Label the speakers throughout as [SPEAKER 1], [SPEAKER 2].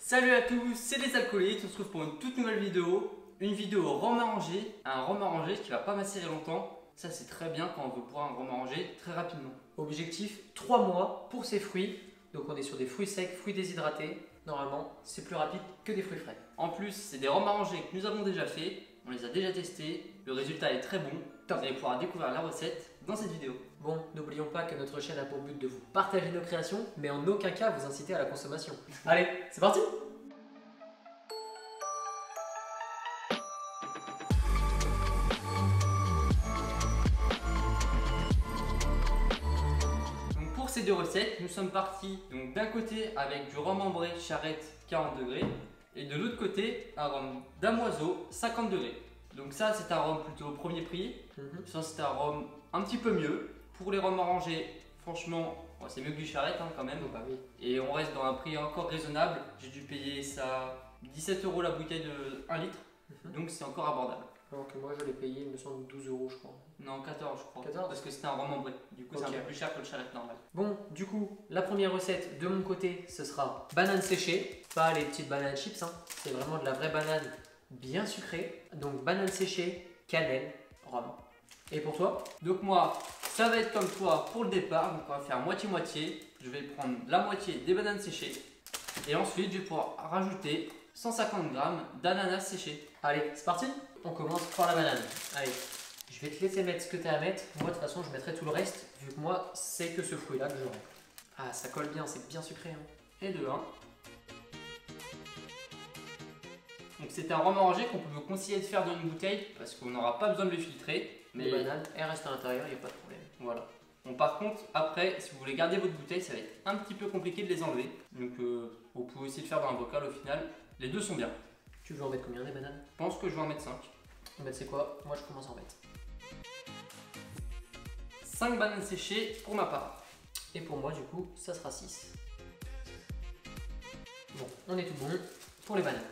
[SPEAKER 1] Salut à tous, c'est les alcooliques, on se retrouve pour une toute nouvelle vidéo. Une vidéo rhum arrangé, un rhum arrangé qui va pas macérer longtemps. Ça c'est très bien quand on veut boire un rhum arrangé très rapidement.
[SPEAKER 2] Objectif 3 mois pour ces fruits. Donc on est sur des fruits secs, fruits déshydratés. Normalement c'est plus rapide que des fruits frais.
[SPEAKER 1] En plus c'est des rhums arrangés que nous avons déjà fait, on les a déjà testés, le résultat est très bon. Vous allez pouvoir découvrir la recette dans cette vidéo.
[SPEAKER 2] Bon, n'oublions pas que notre chaîne a pour but de vous partager nos créations, mais en aucun cas vous inciter à la consommation. Allez, c'est parti!
[SPEAKER 1] Donc pour ces deux recettes, nous sommes partis d'un côté avec du rhum ambré charrette 40 degrés et de l'autre côté un rhum damoiseau 50 degrés. Donc ça c'est un rhum plutôt au premier prix, ça c'est un rhum un petit peu mieux. Pour les rhums arrangés, franchement c'est mieux que du charrette quand même.
[SPEAKER 2] Bah oui.
[SPEAKER 1] Et on reste dans un prix encore raisonnable, j'ai dû payer ça 17 € la bouteille de 1 litre, donc c'est encore abordable.
[SPEAKER 2] Alors que moi je l'ai payé, il me semble 12 € je crois.
[SPEAKER 1] Non 14 je crois,
[SPEAKER 2] 14
[SPEAKER 1] parce que c'était un rhum ambré, du coup c'est un peu plus cher que le charrette normal.
[SPEAKER 2] Bon, du coup, la première recette de mon côté, ce sera banane séchée, pas les petites bananes chips, c'est vraiment de la vraie banane bien sucrée. Donc banane séchée, cannelle, rhum. Et pour toi?
[SPEAKER 1] Donc moi, ça va être comme toi pour le départ, donc on va faire moitié-moitié. Je vais prendre la moitié des bananes séchées et ensuite je vais pouvoir rajouter 150 g d'ananas séché.
[SPEAKER 2] Allez, c'est parti. On commence par la banane. Allez, je vais te laisser mettre ce que tu as à mettre. Moi de toute façon je mettrai tout le reste, vu que moi c'est que ce fruit là que j'aurai. Ah, ça colle bien, c'est bien sucré.
[SPEAKER 1] Et de 1. Donc c'est un rhum arrangé qu'on peut vous conseiller de faire dans une bouteille parce qu'on n'aura pas besoin de le filtrer.
[SPEAKER 2] Mais les bananes, elles restent à l'intérieur, il n'y a pas de problème.
[SPEAKER 1] Voilà. Bon, par contre, après, si vous voulez garder votre bouteille, ça va être un petit peu compliqué de les enlever. Donc vous pouvez essayer de faire dans un bocal au final. Les deux sont bien.
[SPEAKER 2] Tu veux en mettre combien des bananes?
[SPEAKER 1] Je pense que je vais en mettre 5.
[SPEAKER 2] Bah c'est quoi? Moi je commence à en mettre
[SPEAKER 1] 5 bananes séchées pour ma part.
[SPEAKER 2] Et pour moi du coup, ça sera 6. Bon, on est tout bon pour les bananes.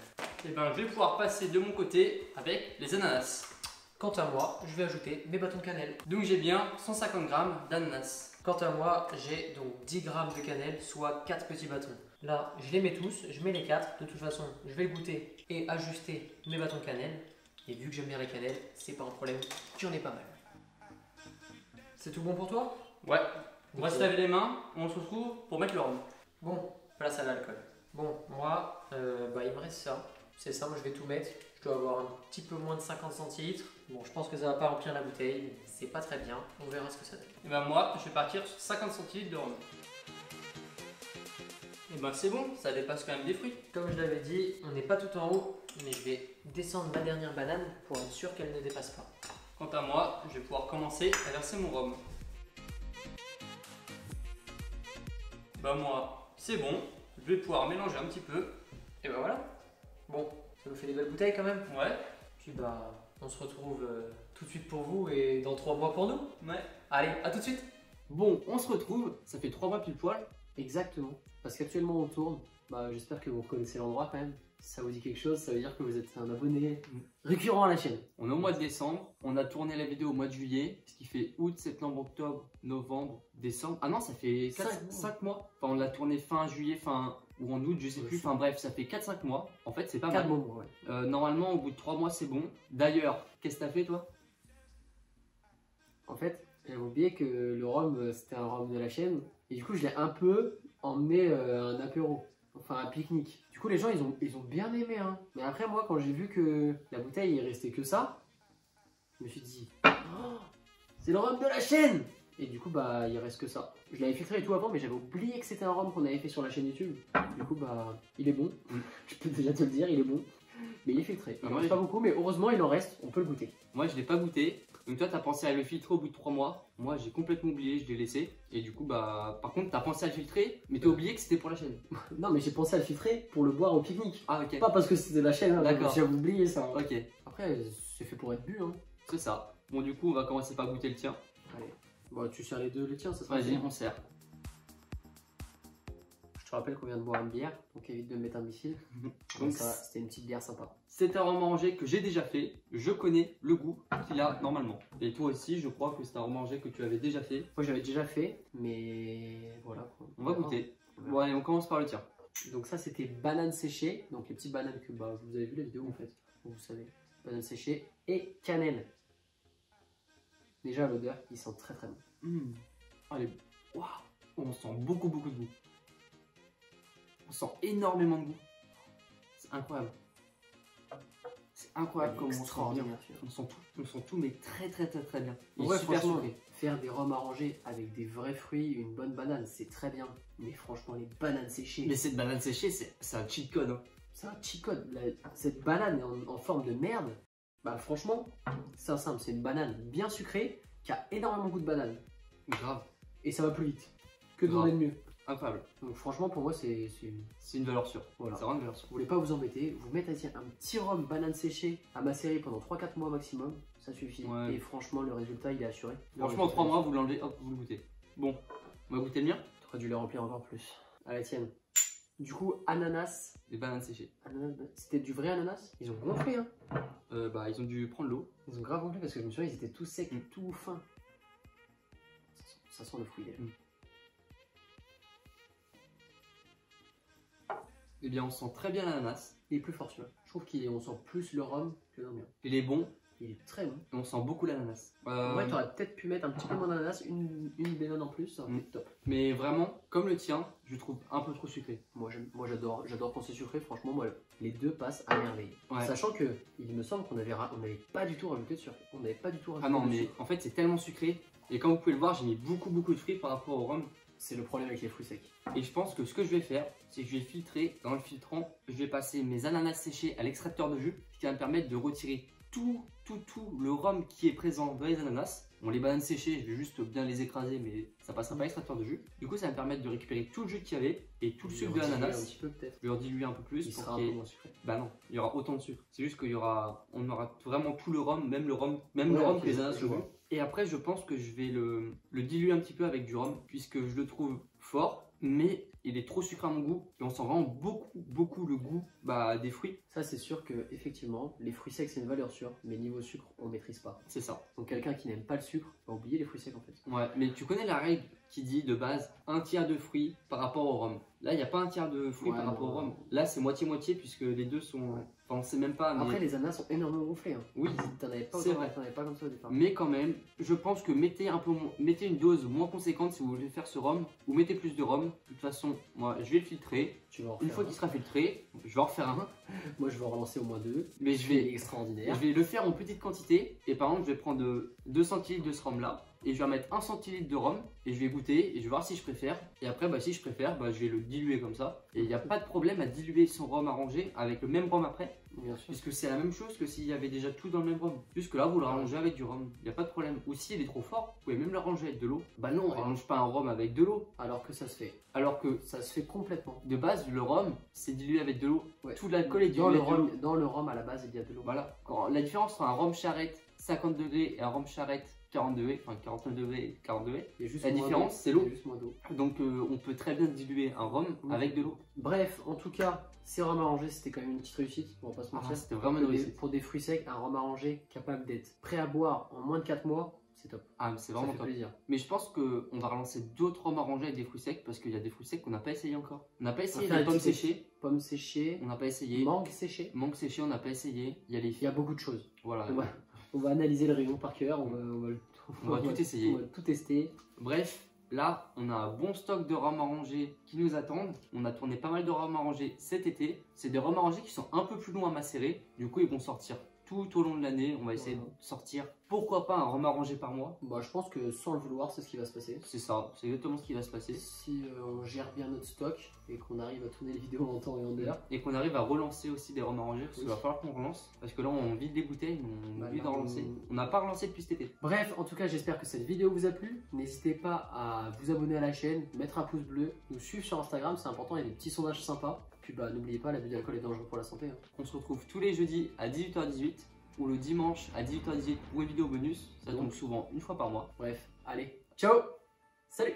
[SPEAKER 1] Et bien je vais pouvoir passer de mon côté avec les ananas.
[SPEAKER 2] Quant à moi, je vais ajouter mes bâtons de cannelle.
[SPEAKER 1] Donc j'ai bien 150 g d'ananas.
[SPEAKER 2] Quant à moi, j'ai donc 10 g de cannelle, soit 4 petits bâtons. Là, je les mets tous, je mets les 4. De toute façon, je vais goûter et ajuster mes bâtons de cannelle. Et vu que j'aime bien la cannelle, c'est pas un problème, j'en ai pas mal. C'est tout bon pour toi?
[SPEAKER 1] Ouais. On va se laver les mains, on se retrouve pour mettre le rhum.
[SPEAKER 2] Bon, place à l'alcool. Bon, moi, il me reste ça. C'est ça, moi je vais tout mettre. Je dois avoir un petit peu moins de 50 centilitres. Bon, je pense que ça va pas remplir la bouteille, mais c'est pas très bien. On verra ce que ça donne.
[SPEAKER 1] Et ben moi, je vais partir sur 50 centilitres de rhum. Et ben c'est bon, ça dépasse quand même des fruits.
[SPEAKER 2] Comme je l'avais dit, on n'est pas tout en haut, mais je vais descendre ma dernière banane pour être sûr qu'elle ne dépasse pas.
[SPEAKER 1] Quant à moi, je vais pouvoir commencer à verser mon rhum. Bah moi, c'est bon. Je vais pouvoir mélanger un petit peu.
[SPEAKER 2] Et ben voilà. Bon, ça nous fait des belles bouteilles quand même.
[SPEAKER 1] Ouais.
[SPEAKER 2] Puis bah, on se retrouve tout de suite pour vous et dans 3 mois pour nous.
[SPEAKER 1] Ouais.
[SPEAKER 2] Allez, à tout de suite.
[SPEAKER 3] Bon, on se retrouve, ça fait 3 mois pile poil. Exactement, parce qu'actuellement on tourne. Bah, j'espère que vous reconnaissez l'endroit quand même. Si ça vous dit quelque chose, ça veut dire que vous êtes un abonné récurrent à la chaîne.
[SPEAKER 4] On est au mois de décembre, on a tourné la vidéo au mois de juillet, ce qui fait août, septembre, octobre, novembre, décembre. Ah non, ça fait 5 mois. Enfin, on l'a tourné fin juillet, ou en août, je sais plus. Enfin bref, ça fait 4-5 mois. En fait, c'est pas mal.
[SPEAKER 2] 4 mois, ouais.
[SPEAKER 4] Normalement, au bout de 3 mois, c'est bon. D'ailleurs, qu'est-ce que t'as fait toi?
[SPEAKER 3] En fait, j'avais oublié que le rhum, c'était un rhum de la chaîne. Et du coup, je l'ai un peu emmené à un apéro. Enfin, un pique-nique. Du coup, les gens, ils ont bien aimé. Mais après, moi, quand j'ai vu que la bouteille, il restait que ça, je me suis dit, oh, c'est le rhum de la chaîne! Et du coup, bah, il reste que ça. Je l'avais filtré et tout avant, mais j'avais oublié que c'était un rhum qu'on avait fait sur la chaîne YouTube. Du coup, bah, il est bon. Je peux déjà te le dire, il est bon. Mais il est filtré. Il en reste pas beaucoup, mais heureusement, il en reste. On peut le goûter.
[SPEAKER 4] Moi, je l'ai pas goûté. Donc toi, t'as pensé à le filtrer au bout de 3 mois. Moi, j'ai complètement oublié, je l'ai laissé. Et du coup, bah, par contre, t'as pensé à le filtrer, mais t'as oublié que c'était pour la chaîne.
[SPEAKER 3] Non, mais j'ai pensé à le filtrer pour le boire au pique-nique.
[SPEAKER 4] Ah, ok.
[SPEAKER 3] Pas parce que c'était la chaîne,
[SPEAKER 4] D'accord.
[SPEAKER 3] J'ai oublié ça.
[SPEAKER 4] Ok,
[SPEAKER 3] Après, c'est fait pour être bu.
[SPEAKER 4] c'est ça. Bon, du coup, on va commencer par goûter le tien.
[SPEAKER 3] Allez. Bon, tu sers les deux, les tiens, ça sera
[SPEAKER 4] Vas-y,
[SPEAKER 3] bien.
[SPEAKER 4] on sert.
[SPEAKER 3] Je te rappelle qu'on vient de boire une bière, donc évite de me mettre un missile.
[SPEAKER 4] Donc,
[SPEAKER 3] ça, c'était une petite bière sympa.
[SPEAKER 4] c'est un rhum arrangé que j'ai déjà fait. Je connais le goût qu'il a normalement. Et toi aussi, je crois que c'est un rhum arrangé que tu avais déjà fait.
[SPEAKER 3] Moi, j'avais déjà fait, mais voilà. Quoi.
[SPEAKER 4] On va goûter. Bon, allez, on commence par le tien.
[SPEAKER 3] Donc ça c'était banane séchée, donc les petites bananes que bah, vous avez vu la vidéo en fait, donc vous savez, banane séchée et cannelle. Déjà l'odeur, il sent très très bon.
[SPEAKER 4] Allez, waouh, on sent beaucoup de goût. On sent énormément de goût. C'est incroyable. C'est incroyable comment on sent bien. On sent tout, mais très bien.
[SPEAKER 3] En vrai, franchement, faire des rhums arrangés avec des vrais fruits, une bonne banane, c'est très bien. Mais franchement, les bananes séchées.
[SPEAKER 4] Mais cette banane séchée, c'est un cheat code. Hein.
[SPEAKER 3] C'est un cheat code. Cette banane en forme de merde, bah franchement, c'est simple. C'est une banane bien sucrée qui a énormément de goût de banane.
[SPEAKER 4] Grave.
[SPEAKER 3] Et ça va plus vite. Que demander de mieux.
[SPEAKER 4] Incroyable.
[SPEAKER 3] Donc franchement, pour moi, c'est
[SPEAKER 4] une valeur sûre.
[SPEAKER 3] Voilà.
[SPEAKER 4] C'est vraiment une valeur sûre.
[SPEAKER 3] Vous voulez pas vous embêter, vous mettez un petit rhum banane séchée à macérer pendant 3-4 mois maximum, ça suffit.
[SPEAKER 4] Ouais.
[SPEAKER 3] Et franchement, le résultat, il est assuré.
[SPEAKER 4] Franchement, en 3 mois, vous l'enlevez, hop, vous le goûtez. Bon, on va goûter le mien.
[SPEAKER 3] T'aurais dû les remplir encore plus. À la tienne. Du coup, ananas.
[SPEAKER 4] Des bananes séchées.
[SPEAKER 3] C'était du vrai ananas? Ils ont gonflé, hein?
[SPEAKER 4] Bah, ils ont dû prendre l'eau.
[SPEAKER 3] Ils ont grave gonflé parce que je me souviens, ils étaient tout secs, tout fins. Ça sent le fruit déjà.
[SPEAKER 4] Eh bien, on sent très bien l'ananas.
[SPEAKER 3] Il est plus fort celui-là. Je trouve qu'on sent plus le rhum que le mien.
[SPEAKER 4] Il est bon.
[SPEAKER 3] Il est très bon.
[SPEAKER 4] Et on sent beaucoup l'ananas.
[SPEAKER 3] En vrai, t'aurais peut-être pu mettre un petit peu moins d'ananas, une banane en plus, ça aurait été top.
[SPEAKER 4] Mais vraiment, comme le tien, je trouve un peu trop sucré.
[SPEAKER 3] Moi j'adore quand c'est sucré, franchement, moi les deux passent à merveille.
[SPEAKER 4] Ouais.
[SPEAKER 3] Sachant que, il me semble qu'on n'avait pas du tout rajouté de sucre. On n'avait pas du tout rajouté
[SPEAKER 4] Ah non,
[SPEAKER 3] de
[SPEAKER 4] mais
[SPEAKER 3] sucre.
[SPEAKER 4] en fait, c'est tellement sucré. Et comme vous pouvez le voir, j'ai mis beaucoup de fruits par rapport au rhum.
[SPEAKER 3] C'est le problème avec les fruits secs.
[SPEAKER 4] Et je pense que ce que je vais faire, c'est que je vais filtrer. Dans le filtrant, je vais passer mes ananas séchés à l'extracteur de jus, ce qui va me permettre de retirer tout le rhum qui est présent dans les ananas. Bon, les bananes séchées, je vais juste bien les écraser, mais ça passera pas à l'extracteur de jus. Du coup, ça va me permettre de récupérer tout le jus qu'il y avait et tout le sucre de l'ananas.
[SPEAKER 3] Un petit peu peut-être.
[SPEAKER 4] Je vais le diluer un peu plus.
[SPEAKER 3] Il sera un peu moins sucré.
[SPEAKER 4] Bah non, il y aura autant de sucre. C'est juste qu'on aura vraiment tout le rhum, même le rhum que les ananas. Et après, je pense que je vais le diluer un petit peu avec du rhum, puisque je le trouve fort, mais il est trop sucré à mon goût. Et on sent vraiment beaucoup le goût des fruits.
[SPEAKER 3] Ça, c'est sûr que effectivement, les fruits secs, c'est une valeur sûre, mais niveau sucre, on maîtrise pas.
[SPEAKER 4] C'est ça.
[SPEAKER 3] Donc quelqu'un qui n'aime pas le sucre va oublier les fruits secs en fait.
[SPEAKER 4] Ouais, mais tu connais la règle qui dit de base un tiers de fruits par rapport au rhum. Là, il n'y a pas un tiers de fruits par rapport au rhum. Là, c'est moitié-moitié, puisque les deux sont... Enfin, on sait même pas. Mais...
[SPEAKER 3] Après, les ananas sont énormément gonflés. Hein.
[SPEAKER 4] Oui,
[SPEAKER 3] t'en avais pas, pas comme ça au départ.
[SPEAKER 4] Mais quand même, je pense que mettez une dose moins conséquente si vous voulez faire ce rhum, ou mettez plus de rhum. De toute façon, moi, je vais le filtrer. Une fois qu'il sera filtré, je vais en refaire un.
[SPEAKER 3] Moi, je vais en relancer au moins 2.
[SPEAKER 4] Mais je vais
[SPEAKER 3] extraordinaire.
[SPEAKER 4] Je vais le faire en petite quantité. Et par exemple, je vais prendre 2 centilitres de ce rhum là. Et je vais mettre 1 centilitre de rhum. Et je vais goûter. Et je vais voir si je préfère. Et après, si je préfère, je vais le diluer comme ça. Et il n'y a pas de problème à diluer son rhum arrangé avec le même rhum après.
[SPEAKER 3] Bien sûr.
[SPEAKER 4] Puisque c'est la même chose que s'il y avait déjà tout dans le même rhum. Juste que là, vous le rallongez avec du rhum. Il n'y a pas de problème. Ou s'il est trop fort, vous pouvez même le ranger avec de l'eau. Bah non, on rallonge pas un rhum avec de l'eau.
[SPEAKER 3] Alors que ça se fait.
[SPEAKER 4] Alors que
[SPEAKER 3] ça se fait complètement.
[SPEAKER 4] De base, le rhum, c'est dilué avec de l'eau. Ouais. Tout l'alcool est dilué
[SPEAKER 3] dans le rhum. Dans le rhum, à la base, il y a de l'eau.
[SPEAKER 4] Voilà. La différence entre un rhum charrette 50 degrés et un rhum charrette 40 degrés, enfin 49 degrés et 40 degrés, la différence, c'est l'eau. Donc on peut très bien diluer un rhum avec de l'eau.
[SPEAKER 3] Bref, en tout cas, ces rhums arrangés, c'était quand même une petite réussite. On va pas se mentir.
[SPEAKER 4] C'était vraiment une réussite.
[SPEAKER 3] Pour des fruits secs, un rhum arrangé capable d'être prêt à boire en moins de 4 mois. C'est top.
[SPEAKER 4] Ah, c'est vraiment top.
[SPEAKER 3] Plaisir.
[SPEAKER 4] Mais je pense qu'on va relancer d'autres rhums arrangés avec des fruits secs parce qu'il y a des fruits secs qu'on n'a pas essayé encore. On n'a pas essayé les pommes séchées.
[SPEAKER 3] Pommes séchées.
[SPEAKER 4] On n'a pas essayé.
[SPEAKER 3] Mangue séchée.
[SPEAKER 4] Mangue séchée, on n'a pas essayé. Il
[SPEAKER 3] y a beaucoup de choses.
[SPEAKER 4] Voilà.
[SPEAKER 3] On va analyser le rayon par cœur. On va
[SPEAKER 4] tout essayer.
[SPEAKER 3] On va tout tester.
[SPEAKER 4] Bref, là, on a un bon stock de rhums arrangés qui nous attendent. On a tourné pas mal de rhums arrangés cet été. C'est des rhums arrangés qui sont un peu plus longs à macérer. Du coup, ils vont sortir tout au long de l'année. On va essayer de sortir, pourquoi pas, un rhum arrangé par mois.
[SPEAKER 3] Je pense que sans le vouloir, c'est ce qui va se passer.
[SPEAKER 4] C'est ça, c'est exactement ce qui va se passer.
[SPEAKER 3] Si on gère bien notre stock et qu'on arrive à tourner les vidéos en temps et en heure.
[SPEAKER 4] Et qu'on arrive à relancer aussi des rhums arrangés, parce qu'il va falloir qu'on relance. Parce que là, on vide les bouteilles, on oublie d'en relancer. On n'a pas relancé depuis cet été.
[SPEAKER 3] Bref, en tout cas, j'espère que cette vidéo vous a plu. N'hésitez pas à vous abonner à la chaîne, mettre un pouce bleu, nous suivre sur Instagram, c'est important, il y a des petits sondages sympas. Puis n'oubliez pas, l'abus d'alcool est dangereux pour la santé.
[SPEAKER 4] On se retrouve tous les jeudis à 18h18 ou le dimanche à 18h18 pour une vidéo bonus. Ça tombe souvent une fois par mois.
[SPEAKER 3] Bref, allez, ciao, salut.